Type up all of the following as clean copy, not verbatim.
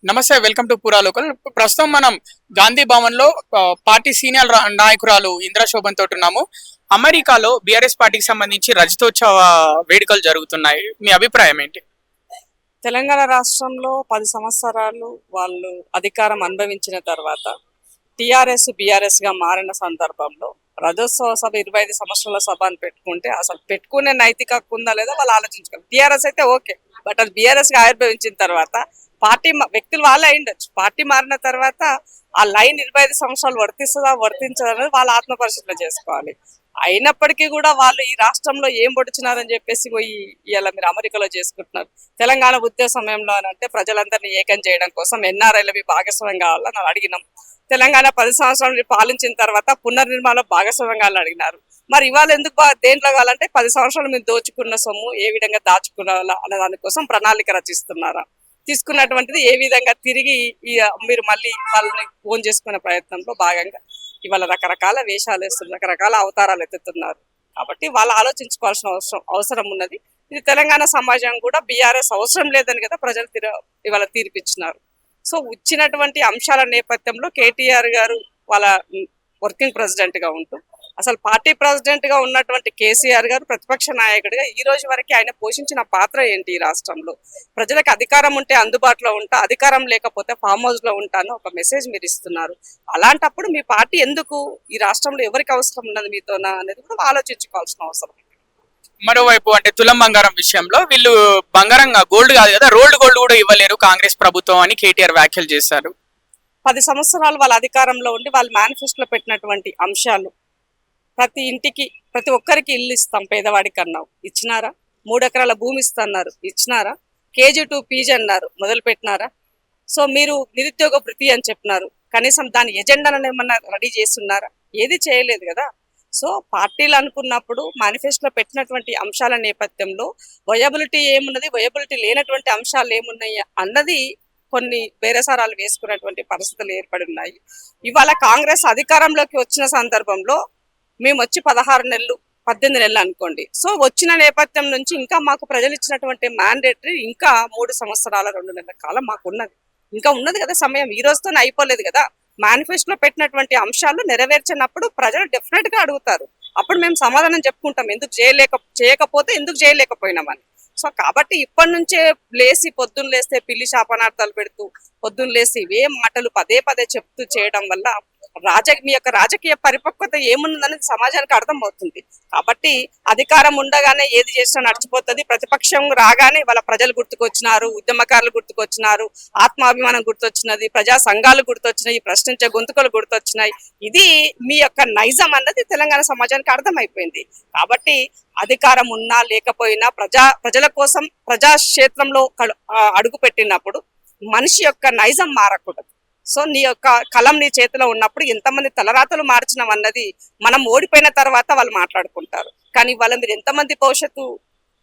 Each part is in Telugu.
నమస్తే, వెల్కమ్ టు పూరా లోకల్. ప్రస్తుతం మనం గాంధీ భవన్ లో పార్టీ సీనియర్ నాయకురాలు ఇంద్రా శోభన్ తోటి ఉన్నాము. అమెరికాలో బీఆర్ఎస్ పార్టీకి సంబంధించి రజతోత్సవ వేడుకలు జరుగుతున్నాయి. మీ అభిప్రాయం ఏంటి? తెలంగాణ రాష్ట్రంలో 10 సంవత్సరాలు వాళ్ళు అధికారం అనుభవించిన తర్వాత టీఆర్ఎస్ బీఆర్ఎస్ గా మారిన సందర్భంలో రజోత్సవ సభ 25 సంవత్సరాల సభ అని పెట్టుకుంటే అసలు పెట్టుకునే నైతిక హక్కు ఉందా లేదా వాళ్ళు ఆలోచించుకోవాలి. టీఆర్ఎస్ అయితే ఓకే, బట్ అది బీఆర్ఎస్ గా ఆవిర్భవించిన తర్వాత పార్టీ వ్యక్తులు వాళ్ళే అయిండొచ్చు. పార్టీ మారిన తర్వాత ఆ లైన్ 25 సంవత్సరాలు వర్తిస్తుందా వర్తించదా అనేది వాళ్ళు ఆత్మ పరిశీలన చేసుకోవాలి. అయినప్పటికీ కూడా వాళ్ళు ఈ రాష్ట్రంలో ఏం పొడిచినారని చెప్పేసి పోయి ఇలా మీరు అమెరికాలో చేసుకుంటున్నారు. తెలంగాణ ఉద్యమ సమయంలో అంటే ప్రజలందరినీ ఏకం చేయడం కోసం ఎన్ఆర్ఐలవి భాగస్వామ్యం కావాలని అడిగినాం. తెలంగాణ 10 సంవత్సరాలు పాలించిన తర్వాత పునర్నిర్మాణంలో భాగస్వామ్యం కావాలని అడిగినారు. మరి ఇవాళ ఎందుకు దేంట్లో కావాలంటే 10 సంవత్సరాలు మీరు దోచుకున్న సొమ్ము ఏ విధంగా దాచుకోవాలా అనే దానికోసం ప్రణాళిక రచిస్తున్నారా, తీసుకున్నటువంటిది ఏ విధంగా తిరిగి మీరు మళ్ళీ వాళ్ళని ఫోన్ చేసుకునే ప్రయత్నంలో భాగంగా ఇవాళ రకరకాల వేషాలు వేస్తున్నారు, రకరకాల అవతారాలు ఎత్తుతున్నారు. కాబట్టి వాళ్ళు ఆలోచించుకోవాల్సిన అవసరం ఉన్నది. ఇది తెలంగాణ సమాజం కూడా బీఆర్ఎస్ అవసరం లేదని కదా ప్రజలు ఇవాళ తీర్పిచ్చినారు. సో వచ్చినటువంటి అంశాల నేపథ్యంలో కేటీఆర్ గారు వాళ్ళ వర్కింగ్ ప్రెసిడెంట్ గా ఉంటూ అసలు పార్టీ ప్రెసిడెంట్ గా ఉన్నటువంటి కేసీఆర్ గారు ప్రతిపక్ష నాయకుడిగా ఈ రోజు వరకు ఆయన పోషించిన పాత్ర ఏంటి? ఈ రాష్ట్రంలో ప్రజలకు అధికారం ఉంటే అందుబాటులో ఉంటా, అధికారం లేకపోతే ఫామ్ హౌస్ లో ఉంటాను ఒక మెసేజ్ మీరు ఇస్తున్నారు. అలాంటప్పుడు మీ పార్టీ ఎందుకు ఈ రాష్ట్రంలో ఎవరికి అవసరం ఉన్నది మీతోనా అనేది కూడా ఆలోచించుకోవాల్సిన అవసరం. మరోవైపు అంటే తులం బంగారం విషయంలో వీళ్ళు బంగారం గోల్డ్ కాదు కదా, రోల్డ్ గోల్డ్ కూడా ఇవ్వలేరు కాంగ్రెస్ ప్రభుత్వం అని కేటీఆర్ వ్యాఖ్యలు చేశారు. 10 సంవత్సరాలు వాళ్ళ అధికారంలో ఉండి వాళ్ళు మేనిఫెస్టోలో పెట్టినటువంటి అంశాలు ప్రతి ఇంటికి ప్రతి ఒక్కరికి ఇల్లు ఇస్తాం పేదవాడికి అన్నావు, ఇచ్చినారా? 3 ఎకరాల భూమి ఇస్తున్నారు, ఇచ్చినారా? KG to PG అన్నారు, మొదలు పెట్టినారా? సో మీరు నిరుద్యోగ వృత్తి అని చెప్పినారు, కనీసం దాని ఎజెండాను ఏమన్నా రెడీ చేస్తున్నారా? ఏది చేయలేదు కదా. సో పార్టీలు అనుకున్నప్పుడు మేనిఫెస్టోలో పెట్టినటువంటి అంశాల నేపథ్యంలో వయబిలిటీ ఏమున్నది, వయబిలిటీ లేనటువంటి అంశాలు ఏమున్నాయి అన్నది కొన్ని బేరసారాలు వేసుకున్నటువంటి పరిస్థితులు ఏర్పడి ఉన్నాయి. ఇవాళ కాంగ్రెస్ అధికారంలోకి వచ్చిన సందర్భంలో మేము వచ్చి 16 నెలలు 18 నెలలు అనుకోండి. సో వచ్చిన నేపథ్యం నుంచి ఇంకా మాకు ప్రజలు ఇచ్చినటువంటి మ్యాండేటరీ ఇంకా 3 సంవత్సరాల 2 నెలల కాలం మాకు ఉన్నది, ఇంకా ఉన్నది కదా సమయం. ఈ రోజుతోనే అయిపోలేదు కదా. మేనిఫెస్టోలో పెట్టినటువంటి అంశాలు నెరవేర్చినప్పుడు ప్రజలు డెఫినెట్ గా అడుగుతారు. అప్పుడు మేము సమాధానం చెప్పుకుంటాం, ఎందుకు చేయకపోతే ఎందుకు చేయలేకపోయినామని. సో కాబట్టి ఇప్పటి నుంచే లేసి పొద్దున్న లేస్తే పిల్లి శాపనార్థాలు పెడుతూ పొద్దున్న లేసి ఇవే మాటలు పదే పదే చెప్తూ చేయడం వల్ల మీ యొక్క రాజకీయ పరిపక్వత ఏమున్నదనేది సమాజానికి అర్థం అవుతుంది. కాబట్టి అధికారం ఉండగానే ఏది చేసినా నడిచిపోతుంది, ప్రతిపక్షం రాగానే వాళ్ళ ప్రజలు గుర్తుకొచ్చినారు, ఉద్యమకారులు గుర్తుకొచ్చినారు, ఆత్మాభిమానం గుర్తొచ్చినది, ప్రజా సంఘాలు గుర్తొచ్చినాయి, ప్రశ్నించే గొంతుకలు గుర్తొచ్చినాయి. ఇది మీ యొక్క నైజం అన్నది తెలంగాణ సమాజానికి అర్థమైపోయింది. కాబట్టి అధికారం ఉన్నా లేకపోయినా ప్రజల కోసం ప్రజాక్షేత్రంలో అడుగు పెట్టినప్పుడు మనిషి యొక్క నైజం మారకూడదు. సో నీ యొక్క కలం నీ చేతిలో ఉన్నప్పుడు ఎంతమంది తలరాతలు మార్చినవన్నది మనం ఓడిపోయిన తర్వాత వాళ్ళు మాట్లాడుకుంటారు. కానీ వాళ్ళ మీరు ఎంతమంది భవిష్యత్తు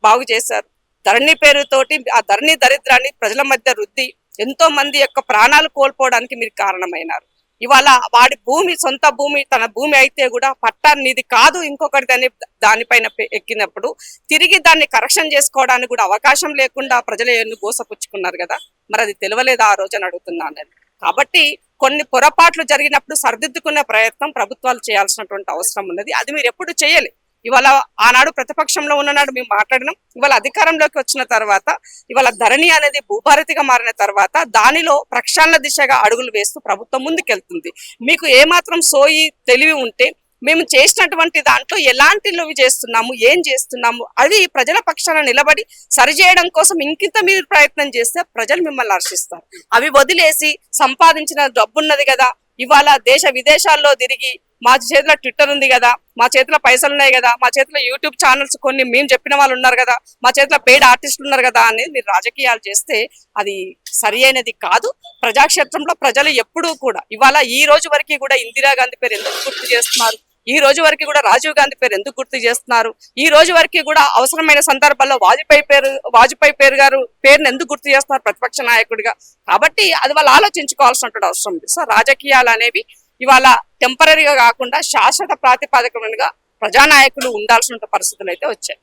బాగు చేశారు? ధరణి పేరుతోటి ఆ ధరణి దరిద్రాన్ని ప్రజల మధ్య రుద్ది ఎంతో మంది యొక్క ప్రాణాలు కోల్పోవడానికి మీరు కారణమైనారు. ఇవాళ వాడి భూమి సొంత భూమి తన భూమి అయితే కూడా పట్టాన్ని ఇది కాదు ఇంకొకటి దానిపైన ఎక్కినప్పుడు తిరిగి దాన్ని కరెక్షన్ చేసుకోవడానికి కూడా అవకాశం లేకుండా ప్రజలు ఎన్ని గోసపుచ్చుకున్నారు కదా. మరి అది తెలియలేదా ఆ రోజు అని అడుగుతున్నాను నేను. కాబట్టి కొన్ని పొరపాట్లు జరిగినప్పుడు సరిదిద్దుకునే ప్రయత్నం ప్రభుత్వాలు చేయాల్సినటువంటి అవసరం ఉన్నది. అది మీరు ఎప్పుడు చేయాలి. ఇవాళ ఆనాడు ప్రతిపక్షంలో ఉన్ననాడు మేము మాట్లాడినాం, ఇవాళ అధికారంలోకి వచ్చిన తర్వాత ఇవాళ ధరణి అనేది భూభారతిగా మారిన తర్వాత దానిలో ప్రక్షాళన దిశగా అడుగులు వేస్తూ ప్రభుత్వం ముందుకెళ్తుంది. మీకు ఏమాత్రం సోయి తెలివి ఉంటే మేము చేసినటువంటి దాంట్లో ఎలాంటి లోవి చేస్తున్నాము, ఏం చేస్తున్నాము అది ప్రజల పక్షాన నిలబడి సరిచేయడం కోసం ఇంకింత మీరు ప్రయత్నం చేస్తే ప్రజలు మిమ్మల్ని హర్షిస్తారు. అవి వదిలేసి సంపాదించిన డబ్బున్నది కదా, ఇవాళ దేశ విదేశాల్లో తిరిగి మా చేతిలో ట్విట్టర్ ఉంది కదా, మా చేతిలో పైసలు ఉన్నాయి కదా, మా చేతిలో యూట్యూబ్ ఛానల్స్ కొన్ని మేము చెప్పిన వాళ్ళు ఉన్నారు కదా, మా చేతిలో పెయిడ్ ఆర్టిస్టులు ఉన్నారు కదా అనేది మీరు రాజకీయాలు చేస్తే అది సరి అయినది కాదు. ప్రజాక్షేత్రంలో ప్రజలు ఎప్పుడూ కూడా ఇవాళ ఈ రోజు వరకు కూడా ఇందిరాగాంధీ పేరు ఎందుకు గుర్తు చేస్తున్నారు, ఈ రోజు వరకు కూడా రాజీవ్ గాంధీ పేరు ఎందుకు గుర్తు చేస్తున్నారు, ఈ రోజు వరకు కూడా అవసరమైన సందర్భాల్లో వాజ్పేయి పేరును ఎందుకు గుర్తు చేస్తున్నారు ప్రతిపక్ష నాయకుడిగా. కాబట్టి అది వాళ్ళు ఆలోచించుకోవాల్సినటువంటి అవసరం ఉంది. సో రాజకీయాలు అనేవి ఇవాళ టెంపరీగా కాకుండా శాశ్వత ప్రాతిపదికగా ప్రజానాయకులు ఉండాల్సిన పరిస్థితులు అయితే వచ్చాయి.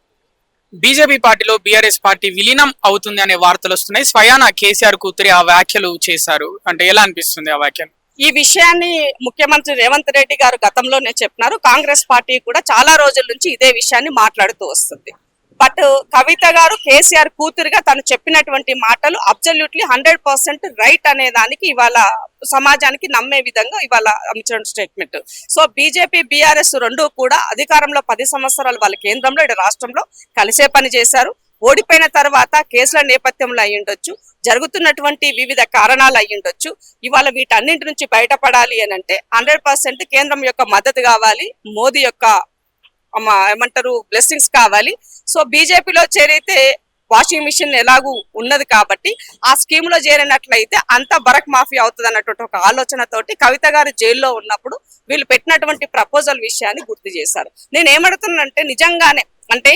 బీజేపీ పార్టీలో బీఆర్ఎస్ పార్టీ విలీనం అవుతుంది అనే వార్తలు వస్తున్నాయి. స్వయాన కేసీఆర్ కూతురి ఆ వ్యాఖ్యలు చేశారు. అంటే ఎలా అనిపిస్తుంది ఆ వ్యాఖ్యలు? ఈ విషయాన్ని ముఖ్యమంత్రి రేవంత్ రెడ్డి గారు గతంలోనే చెప్పినారు. కాంగ్రెస్ పార్టీ కూడా చాలా రోజుల నుంచి ఇదే విషయాన్ని మాట్లాడుతూ వస్తుంది. బట్ కవిత గారు కేసీఆర్ కూతురుగా తను చెప్పినటువంటి మాటలు అబ్సల్యూట్లీ 100% రైట్ అనే దానికి ఇవాళ సమాజానికి నమ్మే విధంగా ఇవాళ ఇచ్చిన స్టేట్మెంట్. సో బీజేపీ బీఆర్ఎస్ రెండు కూడా అధికారంలో 10 సంవత్సరాలు వాళ్ళ కేంద్రంలో ఇటు రాష్ట్రంలో కలిసే పని చేశారు. ఓడిపోయిన తర్వాత కేసుల నేపథ్యంలో అయ్యుండొచ్చు, జరుగుతున్నటువంటి వివిధ కారణాలు అయ్యుండొచ్చు. ఇవాళ వీటన్నింటి నుంచి బయటపడాలి అని అంటే 100% కేంద్రం యొక్క మద్దతు కావాలి, మోదీ యొక్క ఏమంటారు బ్లెస్సింగ్స్ కావాలి. సో బీజేపీలో చేరితే వాషింగ్ మిషన్ ఎలాగూ ఉన్నది కాబట్టి ఆ స్కీమ్ లో చేరినట్లయితే అంతా బరక్ మాఫీ అవుతుంది అన్నటువంటి ఒక ఆలోచనతోటి కవిత గారు జైల్లో ఉన్నప్పుడు వీళ్ళు పెట్టినటువంటి ప్రపోజల్ విషయాన్ని గుర్తు చేశారు. నేను ఏమడుతున్నానంటే నిజంగానే అంటే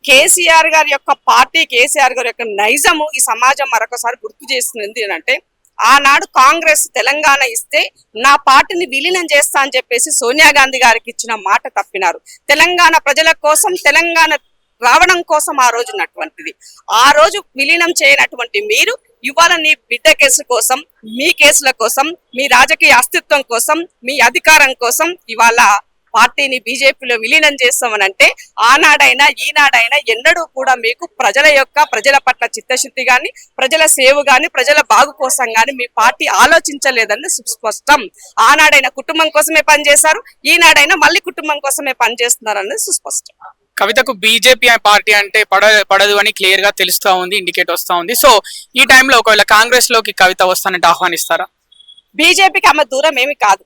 కేసీఆర్ గారి యొక్క పార్టీ, కేసీఆర్ గారి యొక్క నైజము ఈ సమాజం మరొకసారి గుర్తు చేస్తుంది అంటే ఆనాడు కాంగ్రెస్ తెలంగాణ ఇస్తే నా పార్టీని విలీనం చేస్తా అని చెప్పేసి సోనియా గాంధీ గారికి ఇచ్చిన మాట తప్పినారు. తెలంగాణ ప్రజల కోసం, తెలంగాణ రావడం కోసం ఆ రోజు ఉన్నటువంటిది. ఆ రోజు విలీనం చేయనటువంటి మీరు ఇవాళ నీ బిడ్డ కేసు కోసం, మీ కేసుల కోసం, మీ రాజకీయ అస్తిత్వం కోసం, మీ అధికారం కోసం ఇవాళ పార్టీని బీజేపీలో విలీనం చేస్తామనంటే ఆనాడైనా ఈనాడైనా ఎన్నడూ కూడా మీకు ప్రజల పట్ల చిత్తశుద్ధి గాని, ప్రజల సేవ గాని, ప్రజల బాగు కోసం గాని మీ పార్టీ ఆలోచించలేదని సుస్పష్టం. ఆనాడైనా కుటుంబం కోసమే పనిచేశారు, ఈనాడైనా మళ్ళీ కుటుంబం కోసమే పనిచేస్తున్నారన్నది సుస్పష్టం. కవితకు బీజేపీ పార్టీ అంటే పడదు అని క్లియర్ గా తెలుస్తా ఉంది, ఇండికేట్ వస్తా ఉంది. సో ఈ టైంలో ఒకవేళ కాంగ్రెస్ లోకి కవిత వస్తానంటే ఆహ్వానిస్తారా? బీజేపీకి ఆమె దూరం ఏమి కాదు,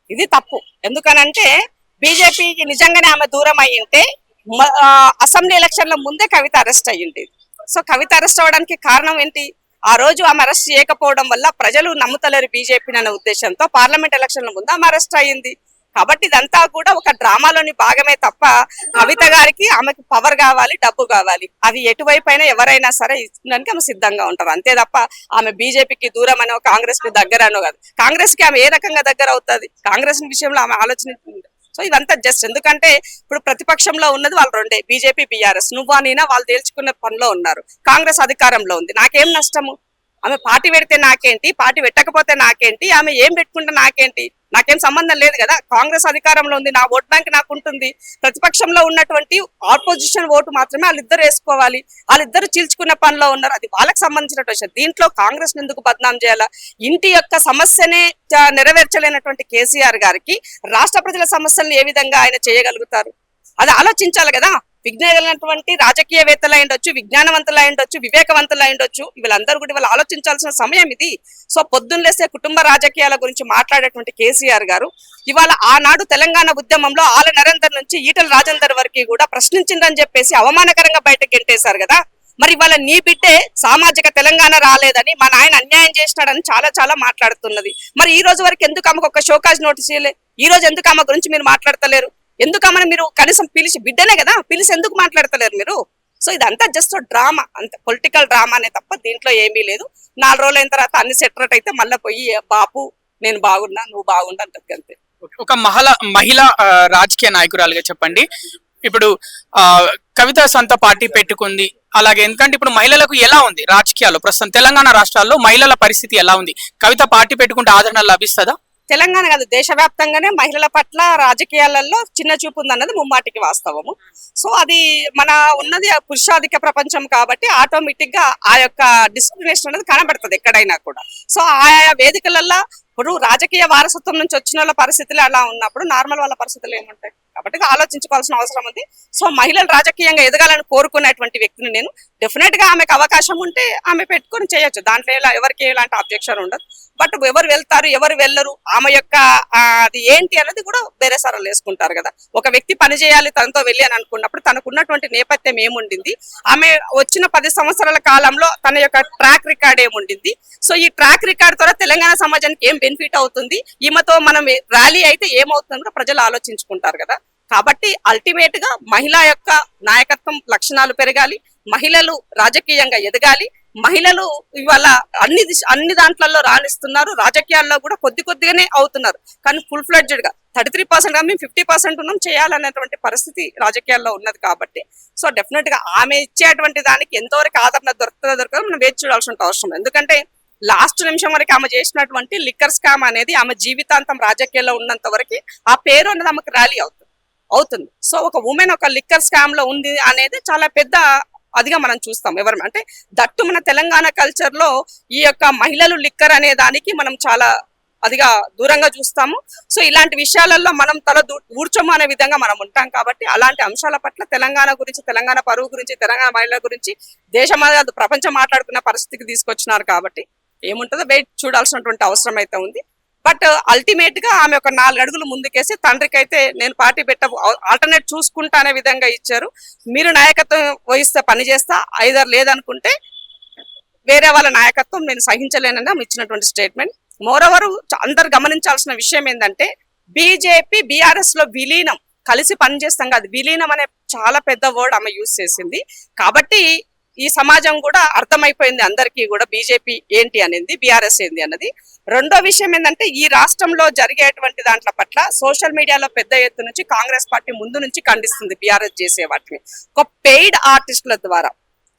ఇది తప్పు. ఎందుకనంటే బీజేపీకి నిజంగానే ఆమె దూరం అయ్యింటే అసెంబ్లీ ఎలక్షన్ల ముందే కవిత అరెస్ట్ అయ్యింది. సో కవిత అరెస్ట్ అవ్వడానికి కారణం ఏంటి? ఆ రోజు ఆమె అరెస్ట్ చేయకపోవడం వల్ల ప్రజలు నమ్ముతలేరు బీజేపీని అనే ఉద్దేశంతో పార్లమెంట్ ఎలక్షన్ల ముందు ఆమె అరెస్ట్ అయ్యింది. కాబట్టి ఇదంతా కూడా ఒక డ్రామాలోని భాగమే తప్ప కవిత గారికి ఆమెకు పవర్ కావాలి, డబ్బు కావాలి, అది ఎటువైపు అయినా ఎవరైనా సరే ఇచ్చడానికి ఆమె సిద్ధంగా ఉంటారు. అంతే తప్ప ఆమె బీజేపీకి దూరం అనో కాంగ్రెస్ కి దగ్గర అనో కాదు. కాంగ్రెస్ కి ఆమె ఏ రకంగా దగ్గర అవుతుంది? కాంగ్రెస్ విషయంలో ఆమె ఆలోచన. సో ఇదంతా జస్ట్ ఎందుకంటే ఇప్పుడు ప్రతిపక్షంలో ఉన్నది వాళ్ళు రెండే, బీజేపీ బీఆర్ఎస్. నువ్వా నేనా వాళ్ళు తేల్చుకునే పనిలో ఉన్నారు. కాంగ్రెస్ అధికారంలో ఉంది, నాకేం నష్టము? ఆమె పార్టీ పెడితే నాకేంటి, పార్టీ పెట్టకపోతే నాకేంటి, ఆమె ఏం పెట్టుకుంటే నాకేంటి, నాకేం సంబంధం లేదు కదా. కాంగ్రెస్ అధికారంలో ఉంది, నా ఓట్ బ్యాంక్ నాకు ఉంటుంది. ప్రతిపక్షంలో ఉన్నటువంటి ఆపోజిషన్ ఓటు మాత్రమే వాళ్ళిద్దరు వేసుకోవాలి. వాళ్ళిద్దరు చీల్చుకునే పనిలో ఉన్నారు, అది వాళ్ళకి సంబంధించిన విషయం. దీంట్లో కాంగ్రెస్ ఎందుకు బద్నాం చేయాలా? ఇంటి యొక్క సమస్యనే నెరవేర్చలేనటువంటి కేసీఆర్ గారికి రాష్ట్ర ప్రజల సమస్యలను ఏ విధంగా ఆయన చేయగలుగుతారు? అది ఆలోచించాలి కదా. విజ్ఞానటువంటి రాజకీయవేత్తలు అయిండొచ్చు, విజ్ఞానవంతులు అయిండొచ్చు, వివేకవంతులు అయిండొచ్చు, వీళ్ళందరూ కూడా వాళ్ళు ఆలోచించాల్సిన సమయం ఇది. సో పొద్దున్న లేస్తే కుటుంబ రాజకీయాల గురించి మాట్లాడేటువంటి కేసీఆర్ గారు ఇవాళ ఆనాడు తెలంగాణ ఉద్యమంలో ఆల నరేందర్ నుంచి ఈటల రాజేందర్ వరకు కూడా ప్రశ్నించిందని చెప్పేసి అవమానకరంగా బయటకు గెంటేశారు కదా. మరి ఇవాళ నీ బిడ్డే సామాజిక తెలంగాణ రాలేదని, మా నాయన అన్యాయం చేసినాడని చాలా చాలా మాట్లాడుతున్నది. మరి ఈ రోజు వరకు ఎందుకు ఆమెకు ఒక షోకాజ్ నోటీస్ ఇవ్వలే? ఈ రోజు ఎందుకు ఆమె గురించి మీరు మాట్లాడతలేరు? ఎందుకు ఆమెను మీరు కనీసం పిలిచి, బిడ్డనే కదా పిలిచి ఎందుకు మాట్లాడతలేరు మీరు? సో ఇదంతా జస్ట్ డ్రామా, అంత పొలిటికల్ డ్రామానే తప్ప దీంట్లో ఏమీ లేదు. 4 రోజులు అయిన తర్వాత అన్ని సెటరేట్ అయితే మళ్ళీ పోయి బాపు నేను బాగున్నా నువ్వు బాగుండా అంటది అంతే. ఒక మహిళా రాజకీయ నాయకురాలుగా చెప్పండి, ఇప్పుడు కవిత సొంత పార్టీ పెట్టుకుంది, అలాగే ఎందుకంటే ఇప్పుడు మహిళలకు ఎలా ఉంది రాజకీయాల్లో ప్రస్తుతం తెలంగాణ రాష్ట్రాల్లో మహిళల పరిస్థితి ఎలా ఉంది? కవిత పార్టీ పెట్టుకుంటే ఆదరణ లభిస్తుందా? తెలంగాణ కాదు, దేశవ్యాప్తంగానే మహిళల పట్ల రాజకీయాలలో చిన్న చూపు ఉందన్నది ముమ్మాటికి వాస్తవము. సో అది మన ఉన్నది పురుషాధిక ప్రపంచం కాబట్టి ఆటోమేటిక్ గా ఆ యొక్క డిస్క్రిమినేషన్ అనేది కనబడుతుంది ఎక్కడైనా కూడా. సో ఆయా వేదికలలో ఇప్పుడు రాజకీయ వారసత్వం నుంచి వచ్చిన వాళ్ళ పరిస్థితులు అలా ఉన్నప్పుడు నార్మల్ వాళ్ళ పరిస్థితులు ఏముంటాయి? కాబట్టి ఆలోచించుకోవాల్సిన అవసరం ఉంది. సో మహిళలు రాజకీయంగా ఎదగాలని కోరుకునేటువంటి వ్యక్తిని నేను. డెఫినెట్ గా ఆమెకు అవకాశం ఉంటే ఆమె పెట్టుకొని చేయొచ్చు, దాంట్లో ఎవరికి ఎలాంటి అబ్జెక్షన్ ఉండదు. బట్ ఎవరు వెళ్తారు ఎవరు వెళ్ళరు, ఆమె యొక్క అది ఏంటి అనేది కూడా వేరే సరళ వేసుకుంటారు కదా. ఒక వ్యక్తి పని చేయాలి తనతో వెళ్ళి అని అనుకున్నప్పుడు తనకు ఉన్నటువంటి నేపథ్యం ఏముండింది, ఆమె వచ్చిన 10 సంవత్సరాల కాలంలో తన యొక్క ట్రాక్ రికార్డ్ ఏముండింది, సో ఈ ట్రాక్ రికార్డ్ ద్వారా తెలంగాణ సమాజానికి ఏం బెనిఫిట్ అవుతుంది, ఈమెతో మనం ర్యాలీ అయితే ఏమవుతుందో ప్రజలు ఆలోచించుకుంటారు కదా. కాబట్టి అల్టిమేట్ గా మహిళ యొక్క నాయకత్వం లక్షణాలు పెరగాలి, మహిళలు రాజకీయంగా ఎదగాలి. మహిళలు ఇవాళ అన్ని దాంట్లలో రాణిస్తున్నారు, రాజకీయాల్లో కూడా కొద్దిగానే అవుతున్నారు. కానీ ఫుల్ ఫ్లెడ్జెడ్ గా 33% మేము 50% ఉన్నాం చేయాలనేటువంటి పరిస్థితి రాజకీయాల్లో ఉన్నది. కాబట్టి సో డెఫినెట్ గా ఆమె ఇచ్చేటువంటి దానికి ఎంతవరకు ఆదరణ దొరకదో మనం వేచి చూడాల్సిన అవసరం. ఎందుకంటే లాస్ట్ నిమిషం వరకు ఆమె చేసినటువంటి లిక్కర్ స్కామ్ అనేది ఆమె జీవితాంతం రాజకీయాల్లో ఉన్నంత వరకు ఆ పేరు అనేది ఆమెకు ర్యాలీ అవుతుంది. సో ఒక ఉమెన్ ఒక లిక్కర్ స్కామ్ లో ఉంది అనేది చాలా పెద్ద అదిగా మనం చూస్తాం. ఎవరు అంటే దట్టు మన తెలంగాణ కల్చర్ లో ఈ యొక్క మహిళలు లిక్కర్ అనే దానికి మనం చాలా అదిగా దూరంగా చూస్తాము. సో ఇలాంటి విషయాలలో మనం ఊడ్చము అనే విధంగా మనం ఉంటాం. కాబట్టి అలాంటి అంశాల పట్ల తెలంగాణ గురించి, తెలంగాణ పరువు గురించి, తెలంగాణ మహిళల గురించి దేశం ప్రపంచం మాట్లాడుకున్న పరిస్థితికి తీసుకొచ్చినారు. కాబట్టి ఏముంటుందో వెయిట్ చూడాల్సినటువంటి అవసరం అయితే ఉంది. బట్ అల్టిమేట్ గా ఆమె ఒక 4 అడుగులు ముందుకేసి తండ్రికి అయితే నేను పార్టీ ఆల్టర్నేట్ చూసుకుంటా అనే విధంగా ఇచ్చారు. మీరు నాయకత్వం వహిస్తే పని చేస్తా, ఐదర్ లేదనుకుంటే వేరే వాళ్ళ నాయకత్వం నేను సహించలేనని ఆమె ఇచ్చినటువంటి స్టేట్మెంట్. మోరోవర్ అందరు గమనించాల్సిన విషయం ఏంటంటే బీజేపీ బీఆర్ఎస్ లో విలీనం, కలిసి పనిచేస్తాం కాదు, విలీనం అనే చాలా పెద్ద వర్డ్ ఆమె యూజ్ చేసింది. కాబట్టి ఈ సమాజం కూడా అర్థమైపోయింది అందరికీ కూడా బీజేపీ ఏంటి అనేది, బీఆర్ఎస్ ఏంటి అన్నది. రెండో విషయం ఏంటంటే ఈ రాష్ట్రంలో జరిగేటువంటి దాంట్ల పట్ల సోషల్ మీడియాలో పెద్ద ఎత్తు నుంచి కాంగ్రెస్ పార్టీ ముందు నుంచి ఖండిస్తుంది బీఆర్ఎస్ చేసే వాటిని ఒక పెయిడ్ ఆర్టిస్టుల ద్వారా.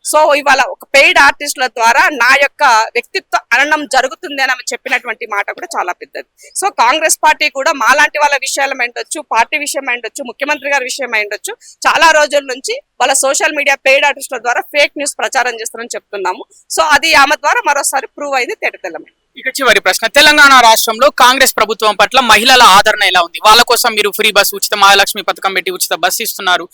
సో ఇవాళ ఒక పెయిడ్ ఆర్టిస్టుల ద్వారా నా యొక్క వ్యక్తిత్వ హననం జరుగుతుంది అని ఆమె చెప్పినటువంటి మాట కూడా చాలా పెద్దది. సో కాంగ్రెస్ పార్టీ కూడా మాలాంటి వాళ్ళ విషయాలు అయిండొచ్చు, పార్టీ విషయం అయిండొచ్చు, ముఖ్యమంత్రి గారి విషయం అయిండొచ్చు, చాలా రోజుల నుంచి వాళ్ళ సోషల్ మీడియా పెయిడ్ ఆర్టిస్టుల ద్వారా ఫేక్ న్యూస్ ప్రచారం చేస్తారని చెప్తున్నాము. సో అది ఆమె ద్వారా మరోసారి ప్రూవ్ అయింది తేటతెల్లమే. ఇక చివరి ప్రశ్న, తెలంగాణ రాష్ట్రంలో కాంగ్రెస్ ప్రభుత్వం పట్ల మహిళల ఆదరణ ఎలా ఉంది? వాళ్ళ కోసం మీరు ఫ్రీ బస్, ఉచిత మహాలక్ష్మి పథకం పెట్టి ఉచిత బస్సు ఇస్తున్నారు,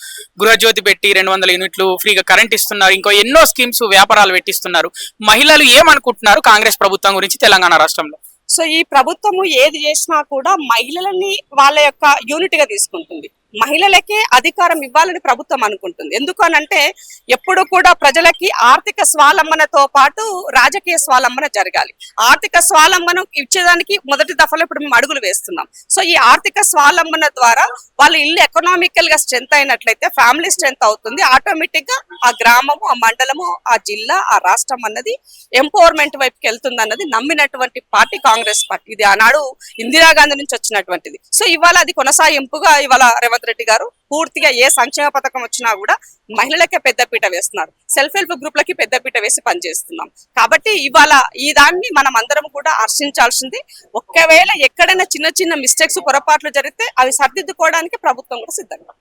గృహజ్యోతి పెట్టి 200 యూనిట్లు ఫ్రీగా కరెంట్ ఇస్తున్నారు, ఇంకో ఎన్నో స్కీమ్స్ వ్యాపారాలు పెట్టిస్తున్నారు. మహిళలు ఏమనుకుంటున్నారు కాంగ్రెస్ ప్రభుత్వం గురించి తెలంగాణ రాష్ట్రంలో? సో ఈ ప్రభుత్వము ఏది చేసినా కూడా మహిళలని వాళ్ళ యొక్క యూనిట్ గా తీసుకుంటుంది. మహిళలకే అధికారం ఇవ్వాలని ప్రభుత్వం అనుకుంటుంది. ఎందుకు అనంటే ఎప్పుడు కూడా ప్రజలకి ఆర్థిక స్వావలంబనతో పాటు రాజకీయ స్వావలంబన జరగాలి. ఆర్థిక స్వావలంబన ఇచ్చేదానికి మొదటి దఫలో ఇప్పుడు మేము అడుగులు వేస్తున్నాం. సో ఈ ఆర్థిక స్వావలంబన ద్వారా వాళ్ళ ఇల్లు ఎకనామికల్ గా స్ట్రెంత్ అయినట్లయితే ఫ్యామిలీ స్ట్రెంత్ అవుతుంది. ఆటోమేటిక్ గా ఆ గ్రామము, ఆ మండలము, ఆ జిల్లా, ఆ రాష్ట్రం అన్నది ఎంపవర్మెంట్ వైపుకి వెళ్తుంది అన్నది నమ్మినటువంటి పార్టీ కాంగ్రెస్ పార్టీ. ఇది ఆనాడు ఇందిరాగాంధీ నుంచి వచ్చినటువంటిది. సో ఇవాళ అది కొనసాగింపుగా ఇవాళ రేవంత్ రెడ్డి గారు పూర్తిగా ఏ సంక్షేమ పథకం వచ్చినా కూడా మహిళలకే పెద్దపీట వేస్తున్నారు, సెల్ఫ్ హెల్ప్ గ్రూప్లకి పెద్దపీట వేసి పనిచేస్తున్నాం. కాబట్టి ఇవాళ ఈ దాన్ని మనం అందరం కూడా హర్షించాల్సింది. ఒకవేళ ఎక్కడైనా చిన్న చిన్న మిస్టేక్స్, పొరపాట్లు జరిగితే అవి సరిదిద్దుకోవడానికి ప్రభుత్వం కూడా సిద్ధంగా.